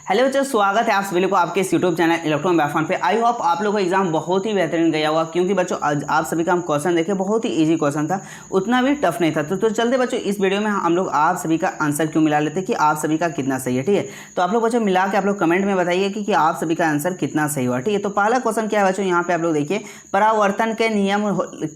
Hello बच्चों, स्वागत है आप सभी को आपके इस यूट्यूब चैनल इलेक्ट्रॉन व्याख्यान पे। आई होप आप लोगों का एग्जाम बहुत ही बेहतरीन गया होगा, क्योंकि बच्चों आज आप सभी का हम क्वेश्चन देखे, बहुत ही इजी क्वेश्चन था, उतना भी टफ नहीं था। तो चलते बच्चों इस वीडियो में हम लोग आप सभी का आंसर क्यों मिला लेते कि आप सभी का कितना सही है। ठीक है, तो आप लोग बच्चों मिला के आप लोग कमेंट में बताइए कि आप सभी का आंसर कितना सही हुआ। ठीक है, तो पहला क्वेश्चन क्या है बच्चों, यहाँ पे आप लोग देखिए, परावर्तन के नियम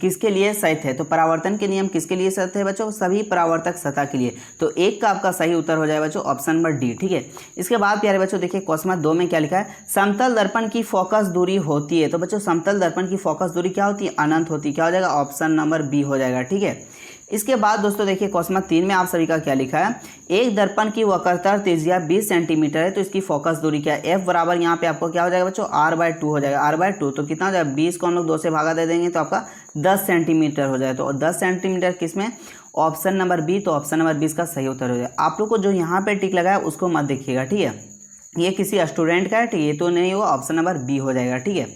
किसके लिए सही थे। तो परावर्तन के नियम किसके लिए सही थे बच्चों, सभी परावर्तक सतह के लिए। तो एक का आपका सही उत्तर हो जाए बच्चों ऑप्शन नंबर डी। ठीक है, इसके बाद प्यारे बच्चों देखिए क्वेश्चन 2 में क्या लिखा है, समतल दर्पण की फोकस दूरी होती है। तो बच्चों समतल दर्पण की फोकस दूरी क्या होती है, अनंत होती है। क्या हो जाएगा, ऑप्शन नंबर बी हो जाएगा। ठीक है, इसके बाद दोस्तों देखिए क्वेश्चन 3 में आप सभी का क्या लिखा है, एक दर्पण की वक्रता त्रिज्या 20 सेंटीमीटर है, तो इसकी फोकस दूरी क्या है। एफ बराबर यहाँ पे आपको क्या हो जाएगा बच्चों, r/2 हो जाएगा। r/2 तो कितना हो जाएगा, 20 को हम लोग 2 से भागा दे देंगे तो आपका 10 सेंटीमीटर हो जाएगा। तो 10 सेंटीमीटर किसमें, ऑप्शन नंबर बी। तो ऑप्शन नंबर 20 का सही उत्तर हो जाएगा। आप लोग को जो यहाँ पे टिक लगा है उसको मत देखिएगा। ठीक है, ये किसी स्टूडेंट का है, ठीक है, ये तो नहीं होगा, ऑप्शन नंबर बी हो जाएगा। ठीक है,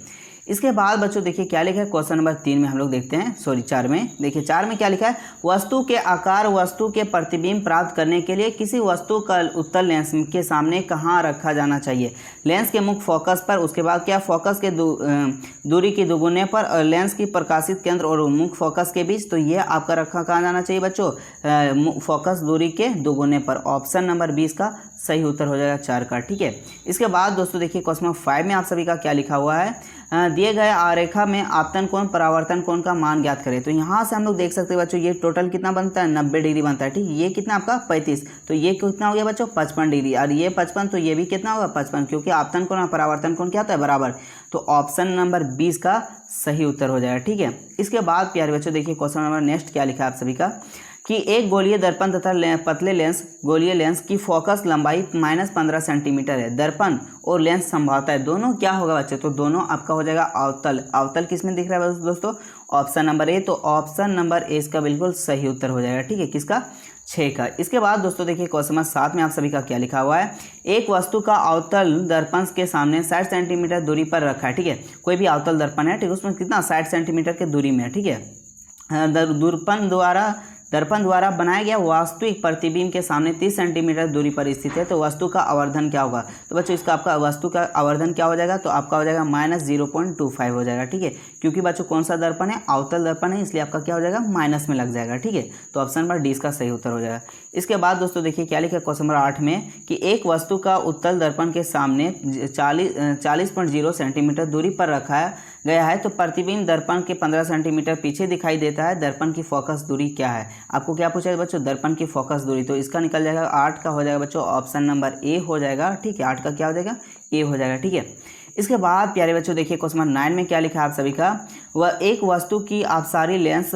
इसके बाद बच्चों देखिए क्या लिखा है क्वेश्चन नंबर 3 में हम लोग देखते हैं, 4 में देखिए 4 में क्या लिखा है, वस्तु के आकार वस्तु के प्रतिबिंब प्राप्त करने के लिए किसी वस्तु का उत्तल लेंस के सामने कहाँ रखा जाना चाहिए। लेंस के मुख्य फोकस पर, उसके बाद क्या, फोकस के दूरी की दोगुने पर, लेंस की प्रकाशित केंद्र और मुख्य फोकस के बीच। तो ये आपका रखा कहाँ जाना चाहिए बच्चों, फोकस दूरी के दोगुने पर। ऑप्शन नंबर 20 का सही उत्तर हो जाएगा 4 का। ठीक है, इसके बाद दोस्तों देखिए क्वेश्चन 5 में आप सभी का क्या लिखा हुआ है, दिए गए आरेखा में आपतन कोण परावर्तन कोण का मान ज्ञात करें। तो यहाँ से हम लोग देख सकते हैं बच्चों, ये टोटल कितना बनता है, 90 डिग्री बनता है। ठीक, ये कितना आपका 35, तो ये कितना हो गया बच्चों 55 डिग्री, और ये 55, तो ये भी कितना होगा 55, क्योंकि आपतन कोण और परावर्तन कोण क्या होता है, बराबर। तो ऑप्शन नंबर 20 का सही उत्तर हो जाएगा। ठीक है, इसके बाद प्यारे बच्चों देखिए क्वेश्चन नंबर नेक्स्ट क्या लिखा है आप सभी का, कि एक गोलीय दर्पण तथा पतले लेंस गोलीय लेंस की फोकस लंबाई -15 सेंटीमीटर है। दर्पण और लेंस संभावता है, दोनों क्या होगा बच्चे, तो दोनों आपका हो जाएगा अवतल। अवतल किस में दिख रहा है दोस्तों, ऑप्शन नंबर ए। तो ऑप्शन नंबर ए इसका बिल्कुल सही उत्तर हो जाएगा। ठीक है, किसका, 6 का। इसके बाद दोस्तों देखिए क्वेश्चन नंबर 7 में आप सभी का क्या लिखा हुआ है, एक वस्तु का अवतल दर्पण के सामने 60 सेंटीमीटर दूरी पर रखा है। ठीक है, कोई भी अवतल दर्पण है, ठीक है, उसमें कितना 60 सेंटीमीटर के दूरी में है। ठीक है, दर्पण द्वारा बनाया गया वास्तविक प्रतिबिंब के सामने 30 सेंटीमीटर दूरी पर स्थित है। तो वस्तु का आवर्धन क्या होगा, तो बच्चों इसका आपका वस्तु का आवर्धन क्या हो जाएगा, तो आपका हो जाएगा -0.25 हो जाएगा। ठीक है, क्योंकि बच्चों कौन सा दर्पण है, अवतल दर्पण है, इसलिए आपका क्या हो जाएगा, माइनस में लग जाएगा। ठीक है, तो ऑप्शन नंबर डी इसका सही उत्तर हो जाएगा। इसके बाद दोस्तों देखिए क्या लिखा है क्वेश्चन नंबर 8 में, कि एक वस्तु का उत्तल दर्पण के सामने 40.0 सेंटीमीटर दूरी पर रखा गया है, तो प्रतिबिंब दर्पण के 15 सेंटीमीटर पीछे दिखाई देता है। दर्पण की फोकस दूरी क्या है, आपको क्या पूछा है बच्चों, दर्पण की फोकस दूरी। तो इसका निकल जाएगा 8 का हो जाएगा बच्चों, ऑप्शन नंबर ए हो जाएगा। ठीक है, 8 का क्या हो जाएगा, ए हो जाएगा। ठीक है, इसके बाद प्यारे बच्चों देखिए क्वेश्चन नंबर 9 में क्या लिखा है आप सभी का, वह एक वस्तु की अपसारी लेंस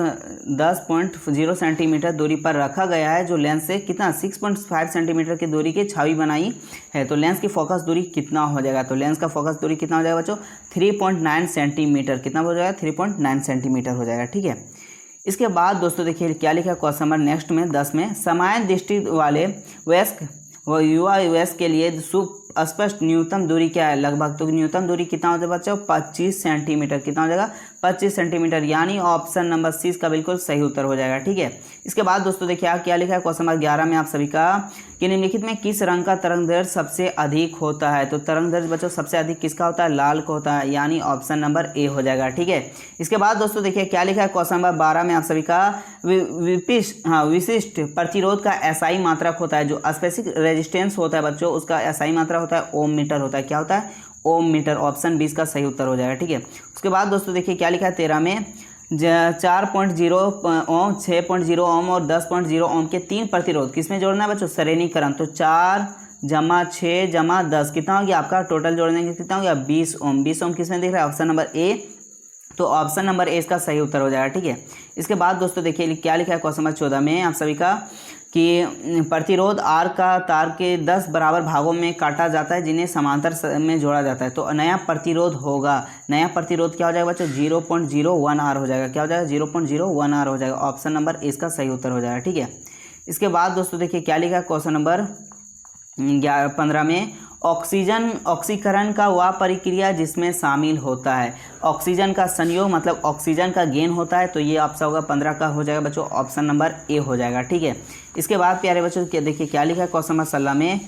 10.0 सेंटीमीटर दूरी पर रखा गया है, जो लेंस से कितना 6.5 सेंटीमीटर की दूरी की छवि बनाई है। तो लेंस की फोकस दूरी कितना हो जाएगा, तो लेंस का फोकस दूरी कितना हो जाएगा बच्चों, 3.9 सेंटीमीटर। कितना हो जाएगा, 3.9 सेंटीमीटर हो जाएगा। ठीक है, इसके बाद दोस्तों देखिए क्या लिखा है क्वेश्चन नंबर नेक्स्ट में 10 में, समान दृष्टि वाले वयस्क व युवा वयस्क के लिए स्पष्ट न्यूनतम दूरी क्या है, लगभग। तो न्यूनतम दूरी कितना हो जाएगा बच्चों, 25 सेंटीमीटर। कितना हो जाएगा, 25 सेंटीमीटर, यानी ऑप्शन नंबर सी का बिल्कुल सही उत्तर हो जाएगा। ठीक है, इसके बाद दोस्तों देखिए क्या लिखा है क्वेश्चन नंबर 11 में आप सभी का, कि निम्नलिखित में किस रंग का तरंगदैर्घ्य सबसे अधिक होता है। तो तरंगदैर्घ्य बच्चों सबसे अधिक किसका होता है, लाल का होता है, यानी ऑप्शन नंबर ए हो जाएगा। ठीक है, इसके बाद दोस्तों देखिए क्या लिखा है क्वेश्चन नंबर 12 में आप सभी का, विशिष्ट प्रतिरोध का एसआई मात्रक होता है, जो स्पेसिफिक रेजिस्टेंस होता है बच्चों, उसका एसआई मात्रा होता है ओम मीटर होता है। क्या होता है, ओम मीटर। ऑप्शन 20 का सही उत्तर हो जाएगा। ठीक है, उसके बाद दोस्तों देखिए क्या लिखा है 13 में, 4.0 ओम, 6.0 ओम और 10.0 ओम के 3 प्रतिरोध किसमें जोड़ना है बच्चों, श्रेणीक्रम। तो 4 + 6 + 10 कितना हो गया आपका, टोटल जोड़ने के कितना हो गया, 20 ओम। 20 ओम किसमें दिख रहा है, ऑप्शन नंबर ए। तो ऑप्शन नंबर ए इसका सही उत्तर हो जाएगा। ठीक है, इसके बाद दोस्तों देखिए क्या लिखा है क्वेश्चन नंबर 14 में आप सभी का, कि प्रतिरोध आर का तार के 10 बराबर भागों में काटा जाता है, जिन्हें समांतर में जोड़ा जाता है। तो नया प्रतिरोध होगा, नया प्रतिरोध क्या हो जाएगा बच्चों, 0.01 आर हो जाएगा। क्या हो जाएगा, 0.01 आर हो जाएगा। ऑप्शन नंबर इसका सही उत्तर हो जाएगा। ठीक है, इसके बाद दोस्तों देखिए क्या लिखा है क्वेश्चन नंबर 15 में, ऑक्सीकरण का वह प्रक्रिया जिसमें शामिल होता है। ऑक्सीजन का संयोग मतलब ऑक्सीजन का गेन होता है। तो ये आपका होगा 15 का हो जाएगा बच्चों, ऑप्शन नंबर ए हो जाएगा। ठीक है, इसके बाद प्यारे बच्चों देखिए क्या लिखा है क्वेश्चन नंबर 16 में,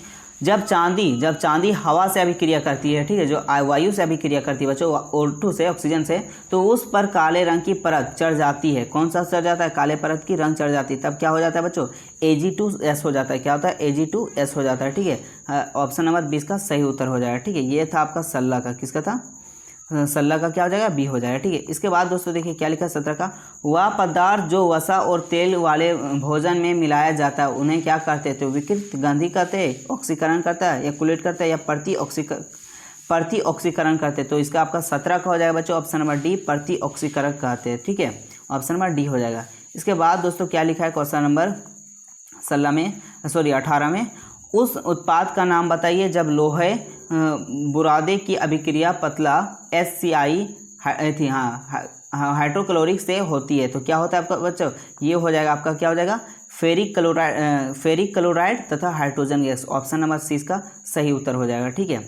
जब चांदी हवा से अभिक्रिया करती है, ठीक है, जो वायु से अभिक्रिया करती है बच्चों, O2 से, ऑक्सीजन से, तो उस पर काले रंग की परत चढ़ जाती है। कौन सा चढ़ जाता है? काले परत की रंग चढ़ जाती है। तब क्या हो जाता है बच्चों? Ag2S हो जाता है। क्या होता है? Ag2S हो जाता है, ठीक है। ऑप्शन नंबर 20 का सही उत्तर हो जाएगा, ठीक है। ये था आपका सल्ला का, किसका था? सल्ला का क्या हो जाएगा? बी हो जाएगा, ठीक है। इसके बाद दोस्तों देखिए क्या लिखा है 17 का, वह पदार्थ जो वसा और तेल वाले भोजन में मिलाया जाता है उन्हें क्या कहते हैं? तो विकृत गंधी कहते हैं, ऑक्सीकरण करता है, या कुलेट करता है, या प्रति ऑक्सीकरण करते हैं। तो इसका आपका 17 का हो जाएगा बच्चों ऑप्शन नंबर डी, प्रति ऑक्सीकरण कहते हैं, ठीक है। ऑप्शन नंबर डी हो जाएगा। इसके बाद दोस्तों क्या लिखा है क्वेश्चन नंबर 18 में, उस उत्पाद का नाम बताइए जब लोहे बुरादे की अभिक्रिया पतला HCl थी, हाँ, हाइड्रोक्लोरिक से होती है। तो क्या होता है आपका बच्चों? ये हो जाएगा आपका, क्या हो जाएगा? फेरिक क्लोराइड तथा hydrogen gas. Option number C इसका सही उत्तर हो जाएगा, ठीक है।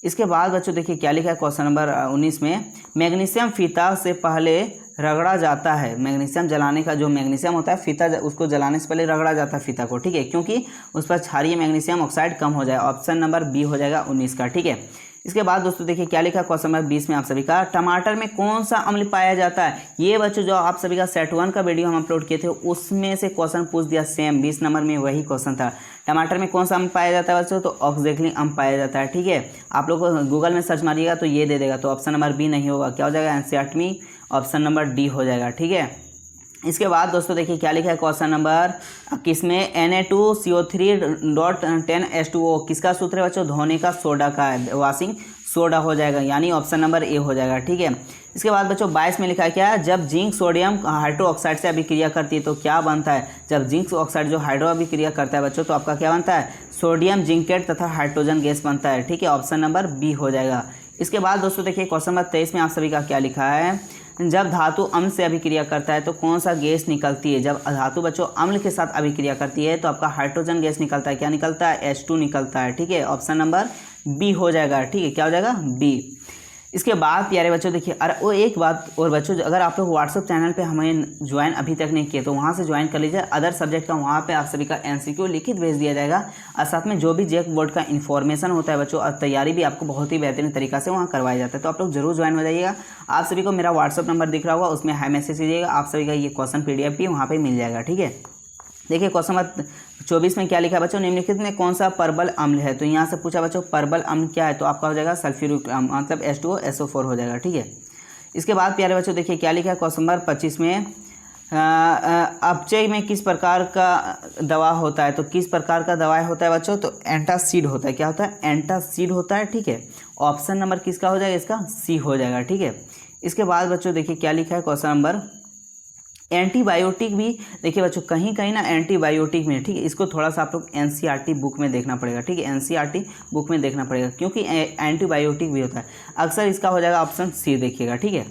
इसके बाद बच्चों देखिए क्या लिखा है क्वेश्चन नंबर 19 में, मैग्नीशियम फीता से पहले रगड़ा जाता है। मैग्नीशियम जलाने का जो मैग्नीशियम होता है फीता, उसको जलाने से पहले रगड़ा जाता है फीता को, ठीक है, क्योंकि उस पर क्षारीय मैग्नीशियम ऑक्साइड कम हो जाए। ऑप्शन नंबर बी हो जाएगा 19 का, ठीक है। इसके बाद दोस्तों देखिए क्या लिखा क्वेश्चन नंबर 20 में आप सभी का, टमाटर में कौन सा अम्ल पाया जाता है? ये बच्चों जो आप सभी का सेट 1 का वीडियो हम अपलोड किए थे उसमें से क्वेश्चन पूछ दिया, सेम 20 नंबर में वही क्वेश्चन था। टमाटर में कौन सा अम्ल पाया जाता है बच्चों? तो ऑक्जेक्लिन अम्ल पाया जाता है, ठीक है। आप लोग गूगल में सर्च मारिएगा तो ये दे देगा। तो ऑप्शन नंबर बी नहीं होगा, क्या हो जाएगा? NCERT में ऑप्शन नंबर डी हो जाएगा, ठीक है। इसके बाद दोस्तों देखिए क्या लिखा है क्वेश्चन नंबर 21 में, Na2CO3.10H2O किसका सूत्र है बच्चों? धोने का सोडा का है, वॉशिंग सोडा हो जाएगा, यानी ऑप्शन नंबर ए हो जाएगा, ठीक है। इसके बाद बच्चों 22 में लिखा है क्या, जब जिंक सोडियम हाइड्रोक्साइड से अभिक्रिया करती है तो क्या बनता है? जब जिंक ऑक्साइड जो हाइड्रो अभिक्रिया करता है बच्चों तो आपका क्या बनता है? सोडियम जिंकेट तथा हाइड्रोजन गैस बनता है, ठीक है। ऑप्शन नंबर बी हो जाएगा। इसके बाद दोस्तों देखिए क्वेश्चन नंबर 23 में आप सभी का क्या लिखा है, जब धातु अम्ल से अभिक्रिया करता है तो कौन सा गैस निकलती है? जब धातु बच्चों अम्ल के साथ अभिक्रिया करती है तो आपका हाइड्रोजन गैस निकलता है। क्या निकलता है? H2 निकलता है, ठीक है। ऑप्शन नंबर बी हो जाएगा, ठीक है। क्या हो जाएगा? बी। इसके बाद प्यारे बच्चों देखिए, अरे वो एक बात और बच्चों, अगर आप लोग व्हाट्सअप चैनल पे हमें ज्वाइन अभी तक नहीं किए तो वहाँ से ज्वाइन कर लीजिए। अदर सब्जेक्ट का वहाँ पे आप सभी का MCQ लिखित भेज दिया जाएगा, और साथ में जो भी JEC बोर्ड का इन्फॉर्मेशन होता है बच्चों और तैयारी भी आपको बहुत ही बेहतरीन तरीका से वहाँ करवाया जाता है। तो आप लोग जरूर ज्वाइन हो जाइएगा। आप सभी को मेरा व्हाट्सअप नंबर दिख रहा होगा, उसमें हाई मैसेज कीजिएगा, आप सभी का ये क्वेश्चन PDF भी वहाँ पर मिल जाएगा, ठीक है। देखिए क्वेश्चन नंबर 24 में क्या लिखा है बच्चों, निम्नलिखित में कौन सा परबल अम्ल है? तो यहाँ से पूछा बच्चों परबल अम्ल क्या है, तो आपका हो जाएगा सल्फ्यूरिक मतलब H2SO4 हो जाएगा, ठीक है। इसके बाद प्यारे बच्चों देखिए क्या लिखा है क्वेश्चन नंबर 25 में, अपचय में किस प्रकार का दवा होता है? तो किस प्रकार का दवा होता है बच्चों? तो एंटासिड होता है। क्या होता है? एंटासिड होता है, ठीक है। ऑप्शन नंबर किसका हो जाएगा? इसका सी हो जाएगा, ठीक है। इसके बाद बच्चों देखिए क्या लिखा है क्वेश्चन नंबर, एंटीबायोटिक भी देखिए बच्चों कहीं कहीं ना एंटीबायोटिक में, ठीक है, इसको थोड़ा सा आप लोग NCERT बुक में देखना पड़ेगा, ठीक है। NCERT बुक में देखना पड़ेगा क्योंकि एंटीबायोटिक भी होता है। अक्सर इसका हो जाएगा ऑप्शन सी, देखिएगा, ठीक है।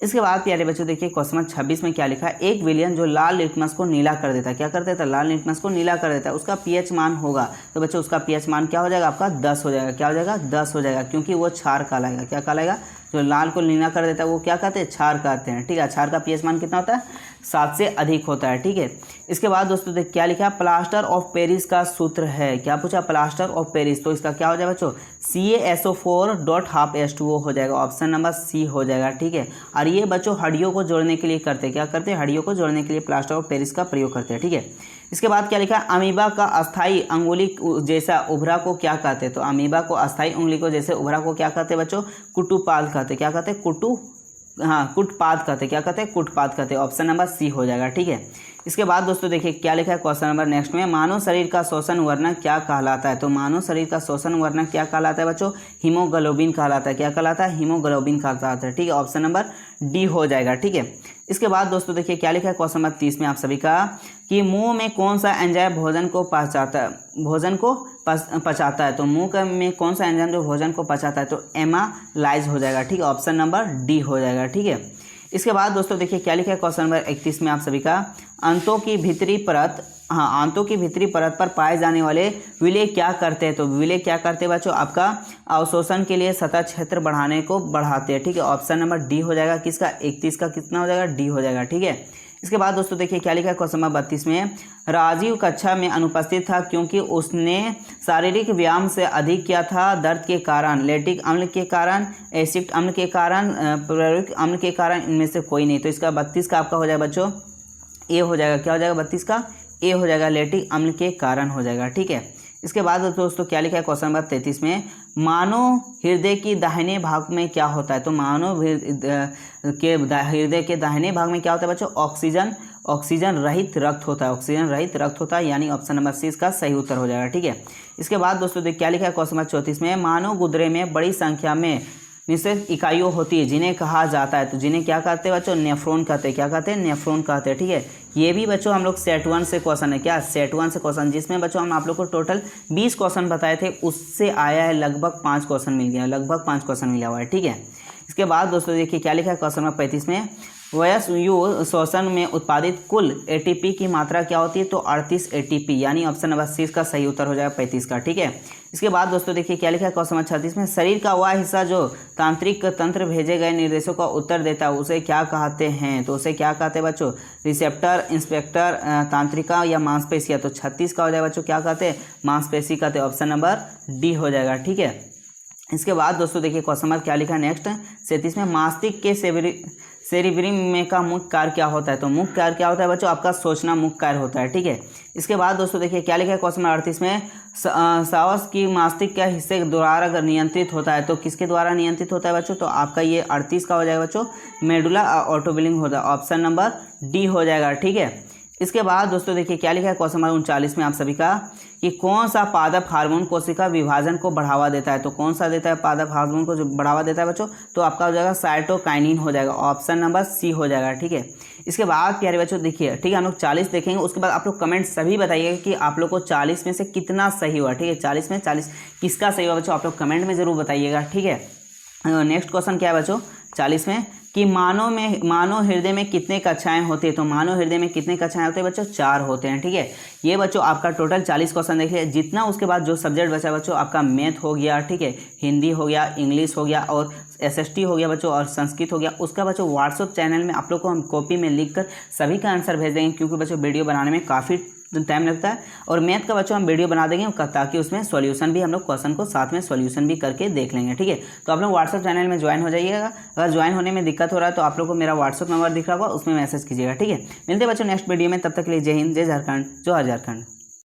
इसके बाद प्यारे बच्चों देखिए क्वेश्चन नंबर 26 में क्या लिखा है, एक विलयन जो लाल लिटमस को नीला कर देता है, क्या कर देता है? लाल लिटमस को नीला कर देता है, उसका pH मान होगा। तो बच्चों उसका pH मान क्या हो जाएगा? आपका 10 हो जाएगा। क्या हो जाएगा? 10 हो जाएगा, क्योंकि वो क्षार कहलाएगा। क्या कहलाएगा? जो लाल को नीला कर देता है वो क्या कहते हैं? क्षार कहते हैं, ठीक है। क्षार का pH मान कितना होता है? 7 से अधिक होता है, ठीक है। इसके बाद दोस्तों देख क्या लिखा है, प्लास्टर ऑफ पेरिस का सूत्र है। क्या पूछा? Plaster of Paris. तो इसका क्या हो जाएगा बच्चों? CaSO4.12H2O हो जाएगा। ऑप्शन नंबर सी हो जाएगा, ठीक है। और ये बच्चों हड्डियों को जोड़ने के लिए करते हैं। क्या करते हैं? हड्डियों को जोड़ने के लिए प्लास्टर ऑफ पेरिस का प्रयोग करते हैं, ठीक है। इसके बाद क्या लिखा है, अमीबा का अस्थाई अंगुली जैसा उभरा को क्या कहते हैं? तो अमीबा को अस्थाई उंगली को जैसे उभरा को क्या कहते हैं बच्चों? कुटुपाद कहते हैं। क्या कहते हैं? कुटपाद कहते हैं। क्या कहते हैं? कुटपाद कहते हैं। ऑप्शन नंबर सी हो जाएगा, ठीक है। इसके बाद दोस्तों देखिए क्या लिखा है क्वेश्चन नंबर नेक्स्ट में, मानव शरीर का श्वसन वर्णक क्या कहलाता है? तो मानव शरीर का श्वसन वर्णक क्या कहलाता है बच्चों? हीमोग्लोबिन कहलाता है। क्या कहलाता है? हीमोग्लोबिन कहलाता है, ठीक है। ऑप्शन नंबर डी हो जाएगा, ठीक है। इसके बाद दोस्तों देखिए क्या लिखा है क्वेश्चन नंबर 30 में आप सभी का, कि मुंह में कौन सा एंजाइम भोजन को पचाता है? तो मुंह में कौन सा एंजाइम जो भोजन को पचाता है? तो एमालाइज हो जाएगा, ठीक है। ऑप्शन नंबर डी हो जाएगा, ठीक है। इसके बाद दोस्तों देखिए क्या लिखा है क्वेश्चन नंबर 31 में आप सभी का, आंतों की भीतरी परत पर पाए जाने वाले विलेय क्या करते हैं? तो विलेय क्या करते हैं बच्चों? आपका अवशोषण के लिए सतह क्षेत्र बढ़ाते हैं, ठीक है। ऑप्शन नंबर डी हो जाएगा, किसका? 31 का कितना हो जाएगा? डी हो जाएगा, ठीक है। इसके बाद दोस्तों देखिए क्या लिखा है क्वेश्चन नंबर 32 में, राजीव कक्षा में अनुपस्थित था क्योंकि उसने शारीरिक व्यायाम से अधिक किया था, दर्द के कारण, लैक्टिक अम्ल के कारण, एसिटिक अम्ल के कारण, प्रोपिक अम्ल के कारण, इनमें से कोई नहीं। तो इसका 32 का आपका हो जाएगा बच्चों ए हो जाएगा। क्या हो जाएगा 32 का ए हो जाएगा, लैक्टिक अम्ल के कारण हो जाएगा। ठीक है। इसके बाद दोस्तों क्या लिखा है क्वेश्चन नंबर 33 में, मानव हृदय की दाहिने भाग में क्या होता है। तो मानव हृदय के दाहिने भाग में क्या होता है बच्चों, ऑक्सीजन रहित रक्त होता है, ऑक्सीजन रहित रक्त होता है, यानी ऑप्शन नंबर सी इसका सही उत्तर हो जाएगा। ठीक है। इसके बाद दोस्तों देख क्या लिखा है क्वेश्चन नंबर 34 में, मानव गुर्दे में बड़ी संख्या में निश्चित इकाइयों होती है जिन्हें कहा जाता है। तो जिन्हें क्या कहते हैं बच्चों, नेफ्रॉन कहते हैं। क्या कहते हैं, नेफ्रॉन कहते हैं। ठीक है। ये भी बच्चों हम लोग सेट 1 से क्वेश्चन है, क्या सेट 1 से क्वेश्चन, जिसमें बच्चों हम आप लोग को टोटल 20 क्वेश्चन बताए थे, उससे आया है लगभग 5 क्वेश्चन मिल गया, लगभग 5 क्वेश्चन मिला हुआ है। ठीक है। इसके बाद दोस्तों देखिए क्या लिखा है क्वेश्चन नंबर 35 में, वयस्क श्वसन में उत्पादित कुल एटीपी की मात्रा क्या होती है। तो 38 एटीपी, यानी ऑप्शन नंबर सी का सही उत्तर हो जाएगा 35 का। ठीक है। इसके बाद दोस्तों देखिए क्या लिखा है क्वेश्चन नंबर 36 में, शरीर का वह हिस्सा जो तांत्रिक तंत्र भेजे गए निर्देशों का उत्तर देता है उसे क्या कहते हैं। तो उसे क्या कहते हैं बच्चों, रिसेप्टर, इंस्पेक्टर, तांत्रिका या मांसपेशियां। तो 36 का हो जाएगा बच्चों, क्या कहते हैं, मांसपेशी कहते हैं। ऑप्शन नंबर डी हो जाएगा। ठीक है। इसके बाद दोस्तों देखिए क्वेश्चन नंबर क्या लिखा है नेक्स्ट 37 में, मस्तिष्क के सेरिब्रम में का मुख्य कार्य क्या होता है। तो मुख्य कार्य क्या होता है बच्चों, आपका सोचना मुख्य कार्य होता है। ठीक है। इसके बाद दोस्तों देखिए क्या लिखा है क्वेश्चन नंबर 38 में, सावस की मस्तिष्क के हिस्से के द्वारा नियंत्रित होता है। तो किसके द्वारा नियंत्रित होता है बच्चों, तो आपका ये 38 का हो जाएगा बच्चों, मेडुला ऑटोबिलिंग होता है। ऑप्शन नंबर डी हो जाएगा। ठीक है। इसके बाद दोस्तों देखिए क्या लिखा है क्वेश्चन नंबर 39 में आप सभी का, कि कौन सा पादप हार्मोन कोशिका विभाजन को बढ़ावा देता है। तो कौन सा देता है पादप हार्मोन को जो बढ़ावा देता है बच्चों, तो आपका हो जाएगा साइटोकाइनिन हो जाएगा। ऑप्शन नंबर सी हो जाएगा। ठीक है। इसके बाद प्यारे बच्चों देखिए, ठीक है, हम लोग 40 देखेंगे, उसके बाद आप लोग कमेंट सभी बताइएगा कि आप लोग को 40 में से कितना सही हुआ। ठीक है। 40 में 40 किसका सही हुआ बच्चों, आप लोग कमेंट में जरूर बताइएगा। ठीक है। नेक्स्ट क्वेश्चन क्या है बच्चों 40 में, कि मानव हृदय में कितने कक्षाएं होती है। तो मानव हृदय में कितने कक्षाएं होते हैं बच्चों, 4 होते हैं। ठीक है। ये बच्चों आपका टोटल 40 क्वेश्चन देख लिया। जितना उसके बाद जो सब्जेक्ट बचा बच्चों, आपका मैथ हो गया, ठीक है, हिंदी हो गया, इंग्लिश हो गया और एसएसटी हो गया बच्चों, और संस्कृत हो गया, उसका बच्चों व्हाट्सएप चैनल में आप लोग को हम कॉपी में लिखकर सभी का आंसर भेज देंगे, क्योंकि बच्चों वीडियो बनाने में काफ़ी टाइम लगता है। और मैथ का बच्चों हम वीडियो बना देंगे ताकि उसमें सॉल्यूशन भी हम लोग क्वेश्चन को साथ में सॉल्यूशन भी करके देख लेंगे। ठीक है। तो आप लोग व्हाट्सएप चैनल में ज्वाइन हो जाइएगा। अगर ज्वाइन होने में दिक्कत हो रहा है तो आप लोग को मेरा व्हाट्सएप नंबर दिख रहा होगा, उसमें मैसेज कीजिएगा। ठीक है। मिलते हैं बच्चों नेक्स्ट वीडियो में, तब तक के लिए जय हिंद, जय झारखंड, जोहार झारखंड।